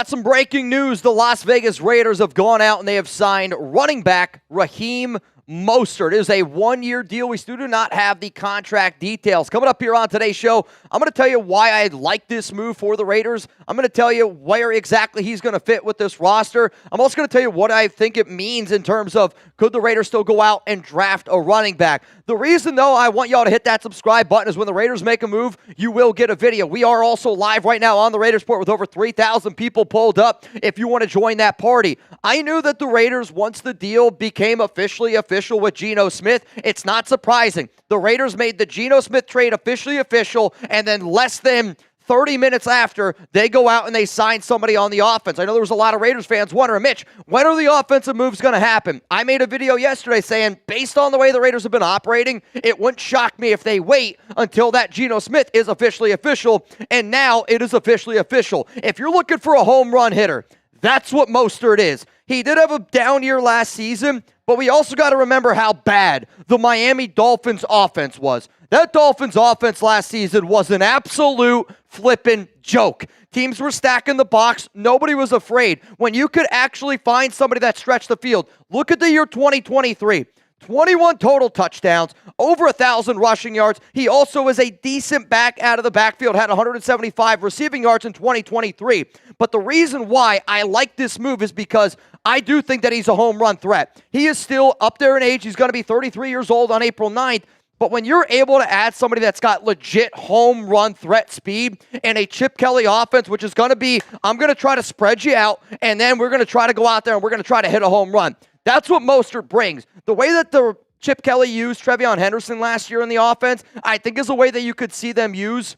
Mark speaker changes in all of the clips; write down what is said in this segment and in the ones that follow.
Speaker 1: got some breaking news. The Las Vegas Raiders have gone out and they have signed running back Raheem Mostert. It is a one-year deal. We still do not have the contract details. Coming up here on today's show, I'm going to tell you why I like this move for the Raiders. I'm going to tell you where exactly he's going to fit with this roster. I'm also going to tell you what I think it means in terms of could the Raiders still go out and draft a running back. The reason, though, I want y'all to hit that subscribe button is when the Raiders make a move, you will get a video. We are also live right now on the Raiders Report with over 3,000 people pulled up if you want to join that party. I knew that the Raiders, once the deal became officially official with Geno Smith, it's not surprising. The Raiders made the Geno Smith trade officially official, and then less than 30 minutes after, they go out and they sign somebody on the offense. I know there was a lot of Raiders fans wondering, Mitch, when are the offensive moves going to happen? I made a video yesterday saying, based on the way the Raiders have been operating, it wouldn't shock me if they wait until that Geno Smith is officially official, and now it is officially official. If you're looking for a home run hitter, that's what Mostert is. He did have a down year last season, but we also got to remember how bad the Miami Dolphins offense was. That Dolphins offense last season was an absolute flippin' joke. Teams were stacking the box. Nobody was afraid. When you could actually find somebody that stretched the field, look at the year 2023. 21 total touchdowns, over 1,000 rushing yards. He also is a decent back out of the backfield, had 175 receiving yards in 2023. But the reason why I like this move is because I do think that he's a home run threat. He is still up there in age. He's going to be 33 years old on April 9th. But when you're able to add somebody that's got legit home run threat speed and a Chip Kelly offense, which is going to be, I'm going to try to spread you out, and then we're going to try to go out there and we're going to try to hit a home run. That's what Mostert brings. The way that the Chip Kelly used Trevion Henderson last year in the offense, I think is a way that you could see them use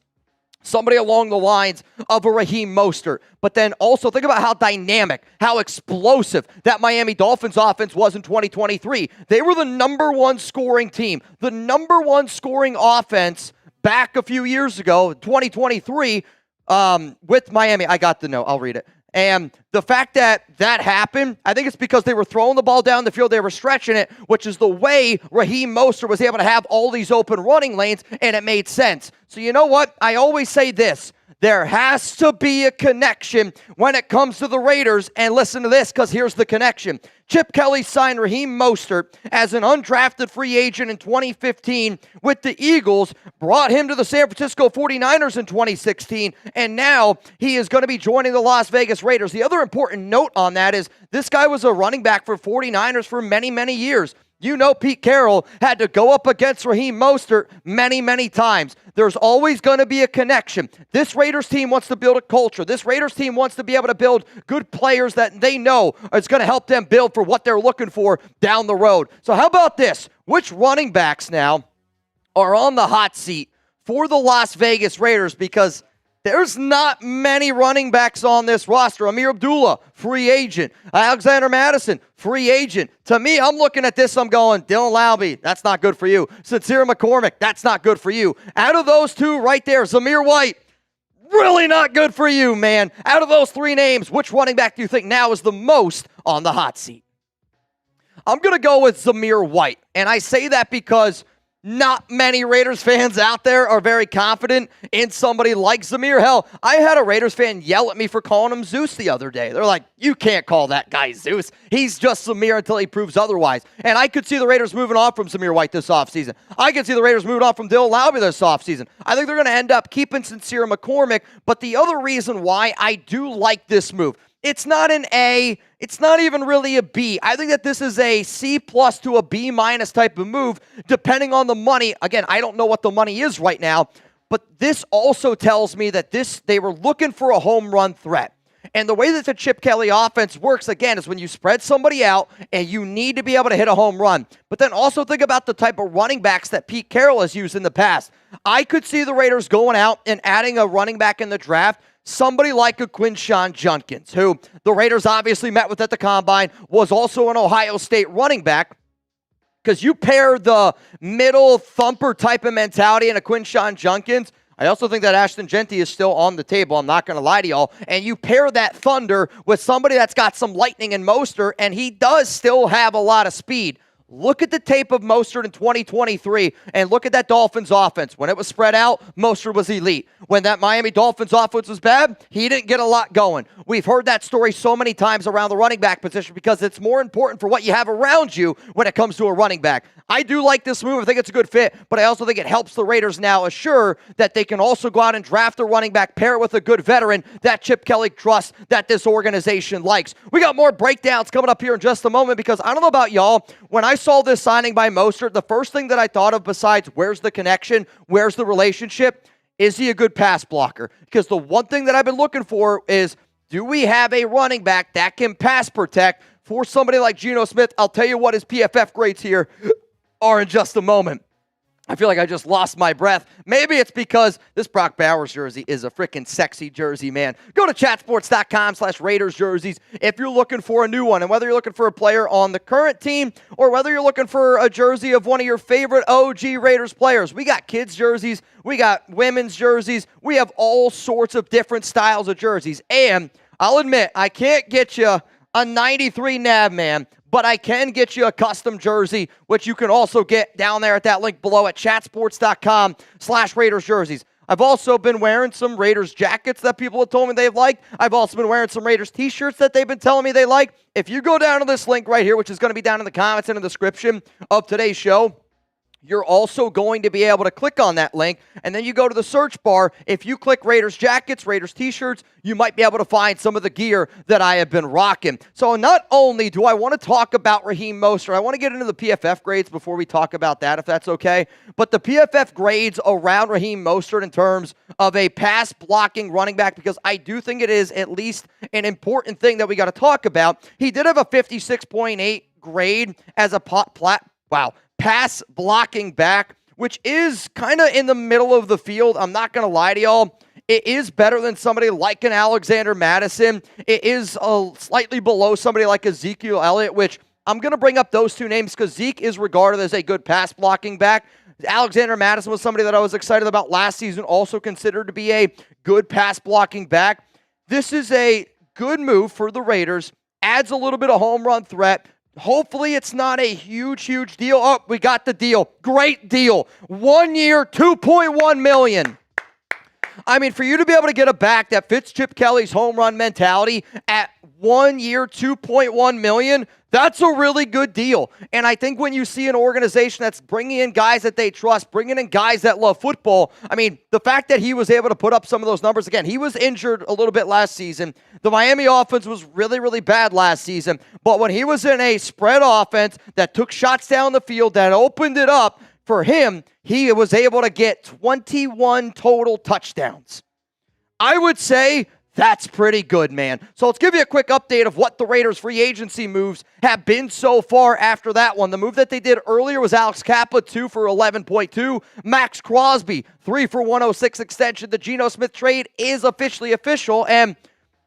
Speaker 1: somebody along the lines of a Raheem Mostert. But then also think about how dynamic, how explosive that Miami Dolphins offense was in 2023. They were the number one scoring team, the number one scoring offense back a few years ago, 2023, with Miami. I got the note. I'll read it. And the fact that that happened, I think it's because they were throwing the ball down the field, they were stretching it, which is the way Raheem Mostert was able to have all these open running lanes, and it made sense. So you know what? I always say this. There has to be a connection when it comes to the Raiders, and listen to this, because here's the connection. Chip Kelly signed Raheem Mostert as an undrafted free agent in 2015 with the Eagles, brought him to the San Francisco 49ers in 2016, and now he is going to be joining the Las Vegas Raiders. The other important note on that is this guy was a running back for 49ers for many, many years. You know Pete Carroll had to go up against Raheem Mostert many, many times. There's always going to be a connection. This Raiders team wants to build a culture. This Raiders team wants to be able to build good players that they know is going to help them build for what they're looking for down the road. So how about this? Which running backs now are on the hot seat for the Las Vegas Raiders? Because there's not many running backs on this roster. Amir Abdullah, free agent. Alexander Madison, free agent. To me, I'm looking at this, I'm going, Dylan Laube, that's not good for you. Sincere McCormick, that's not good for you. Out of those two right there, Zamir White, really not good for you, man. Out of those three names, which running back do you think now is the most on the hot seat? I'm going to go with Zamir White. And I say that because not many Raiders fans out there are very confident in somebody like Zamir. Hell, I had a Raiders fan yell at me for calling him Zeus the other day. They're like, you can't call that guy Zeus. He's just Zamir until he proves otherwise. And I could see the Raiders moving on from Zamir White this offseason. I could see the Raiders moving on from Dylan Laube this offseason. I think they're going to end up keeping Sincere McCormick. But the other reason why I do like this move, it's not an A. It's not even really a B. I think that this is a C+ to a B- type of move, depending on the money. Again, I don't know what the money is right now, but this also tells me that they were looking for a home run threat. And the way that the Chip Kelly offense works, again, is when you spread somebody out and you need to be able to hit a home run. But then also think about the type of running backs that Pete Carroll has used in the past. I could see the Raiders going out and adding a running back in the draft, somebody like a Quinshawn Judkins, who the Raiders obviously met with at the Combine, was also an Ohio State running back. Because you pair the middle thumper type of mentality in a Quinshawn Judkins, I also think that Ashton Genty is still on the table. I'm not going to lie to y'all. And you pair that thunder with somebody that's got some lightning in Mostert, and he does still have a lot of speed. Look at the tape of Mostert in 2023 and look at that Dolphins offense. When it was spread out, Mostert was elite. When that Miami Dolphins offense was bad, he didn't get a lot going. We've heard that story so many times around the running back position because it's more important for what you have around you when it comes to a running back. I do like this move. I think it's a good fit, but I also think it helps the Raiders now assure that they can also go out and draft a running back, pair it with a good veteran that Chip Kelly trusts, that this organization likes. We got more breakdowns coming up here in just a moment because I don't know about y'all, when I saw this signing by Mostert, the first thing that I thought of besides where's the connection, where's the relationship, is he a good pass blocker? Because the one thing that I've been looking for is, do we have a running back that can pass protect for somebody like Geno Smith? I'll tell you what his PFF grades here are in just a moment. I feel like I just lost my breath. Maybe it's because this Brock Bowers jersey is a freaking sexy jersey, man. Go to chatsports.com/Raiders jerseys if you're looking for a new one. And whether you're looking for a player on the current team or whether you're looking for a jersey of one of your favorite OG Raiders players, we got kids' jerseys, we got women's jerseys, we have all sorts of different styles of jerseys. And I'll admit, I can't get you a 93 Navman, but I can get you a custom jersey, which you can also get down there at that link below at chatsports.com/Raiders jerseys. I've also been wearing some Raiders jackets that people have told me they've liked. I've also been wearing some Raiders t-shirts that they've been telling me they like. If you go down to this link right here, which is going to be down in the comments and in the description of today's show, you're also going to be able to click on that link, and then you go to the search bar. If you click Raiders jackets, Raiders t-shirts, you might be able to find some of the gear that I have been rocking. So not only do I want to talk about Raheem Mostert, I want to get into the PFF grades before we talk about that, if that's okay. But the PFF grades around Raheem Mostert in terms of a pass-blocking running back, because I do think it is at least an important thing that we got to talk about. He did have a 56.8 grade as a pass blocking back, which is kind of in the middle of the field. I'm not going to lie to y'all. It is better than somebody like an Alexander Madison. It is slightly below somebody like Ezekiel Elliott, which I'm going to bring up those two names because Zeke is regarded as a good pass blocking back. Alexander Madison was somebody that I was excited about last season, also considered to be a good pass blocking back. This is a good move for the Raiders. Adds a little bit of home run threat. Hopefully it's not a huge deal. Oh, we got the deal. Great deal. 1 year, $2.1 million. I mean, for you to be able to get a back that fits Chip Kelly's home run mentality at 1 year, $2.1 million, that's a really good deal. And I think when you see an organization that's bringing in guys that they trust, bringing in guys that love football, I mean, the fact that he was able to put up some of those numbers, again, he was injured a little bit last season. The Miami offense was really bad last season. But when he was in a spread offense that took shots down the field, that opened it up for him, he was able to get 21 total touchdowns. I would say that's pretty good, man. So let's give you a quick update of what the Raiders' free agency moves have been so far after that one. The move that they did earlier was Alex Kappa, 2 for 11.2. Max Crosby, 3 for 106 extension. The Geno Smith trade is officially official, and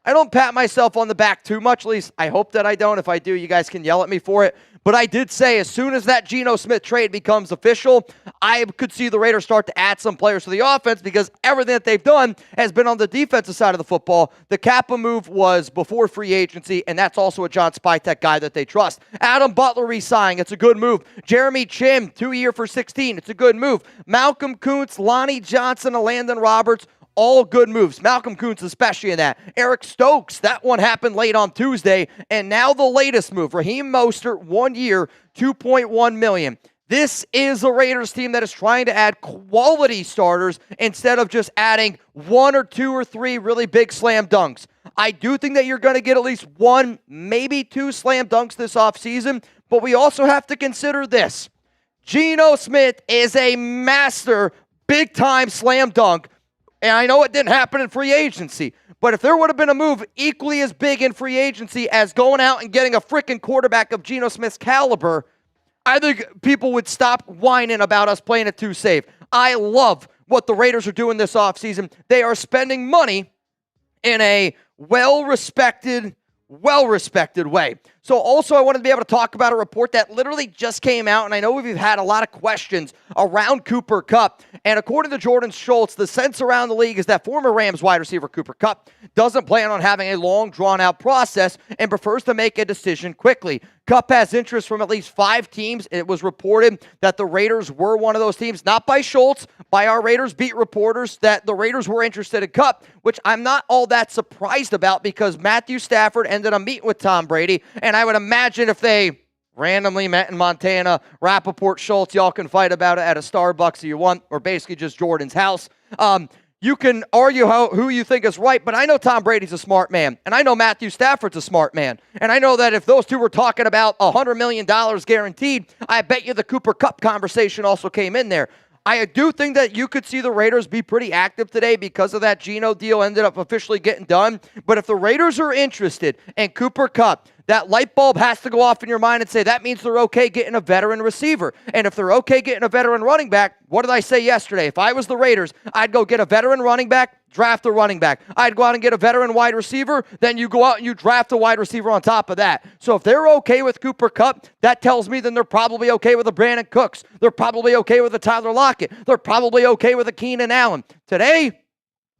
Speaker 1: I don't pat myself on the back too much. At least I hope that I don't. If I do, you guys can yell at me for it. But I did say as soon as that Geno Smith trade becomes official, I could see the Raiders start to add some players to the offense because everything that they've done has been on the defensive side of the football. The Kappa move was before free agency, and that's also a John Spytek guy that they trust. Adam Butler re-signing, it's a good move. Jeremy Chim, 2 year for 16, it's a good move. Malcolm Kuntz, Lonnie Johnson, and Landon Roberts, all good moves. Malcolm Kuntz especially in that. Eric Stokes, that one happened late on Tuesday. And now the latest move, Raheem Mostert, 1 year, $2.1 million. This is a Raiders team that is trying to add quality starters instead of just adding 1 or 2 or 3 really big slam dunks. I do think that you're going to get at least 1, maybe 2 slam dunks this offseason, but we also have to consider this. Geno Smith is a master big-time slam dunk. And I know it didn't happen in free agency, but if there would have been a move equally as big in free agency as going out and getting a freaking quarterback of Geno Smith's caliber, I think people would stop whining about us playing it too safe. I love what the Raiders are doing this offseason. They are spending money in a well-respected, well-respected way. So also I wanted to be able to talk about a report that literally just came out, and I know we've had a lot of questions around Cooper Kupp. And according to Jordan Schultz, the sense around the league is that former Rams wide receiver Cooper Kupp doesn't plan on having a long, drawn-out process and prefers to make a decision quickly. Kupp has interest from at least 5 teams. It was reported that the Raiders were one of those teams, not by Schultz, by our Raiders beat reporters, that the Raiders were interested in Kupp, which I'm not all that surprised about because Matthew Stafford ended up meeting with Tom Brady, and I would imagine if they randomly met in Montana, Rappaport, Schultz, y'all can fight about it at a Starbucks if you want, or basically just Jordan's house. You can argue who you think is right, but I know Tom Brady's a smart man, and I know Matthew Stafford's a smart man, and I know that if those two were talking about $100 million guaranteed, I bet you the Cooper Kupp conversation also came in there. I do think that you could see the Raiders be pretty active today because of that Geno deal ended up officially getting done, but if the Raiders are interested in Cooper Kupp, that light bulb has to go off in your mind and say that means they're okay getting a veteran receiver. And if they're okay getting a veteran running back, what did I say yesterday? If I was the Raiders, I'd go get a veteran running back, draft a running back. I'd go out and get a veteran wide receiver, then you go out and you draft a wide receiver on top of that. So if they're okay with Cooper Kupp, that tells me then they're probably okay with a Brandon Cooks. They're probably okay with a Tyler Lockett. They're probably okay with a Keenan Allen. Today,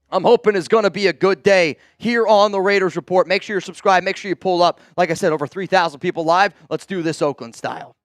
Speaker 1: I'm hoping it's going to be a good day here on the Raiders Report. Make sure you're subscribed. Make sure you pull up. Like I said, over 3,000 people live. Let's do this Oakland style.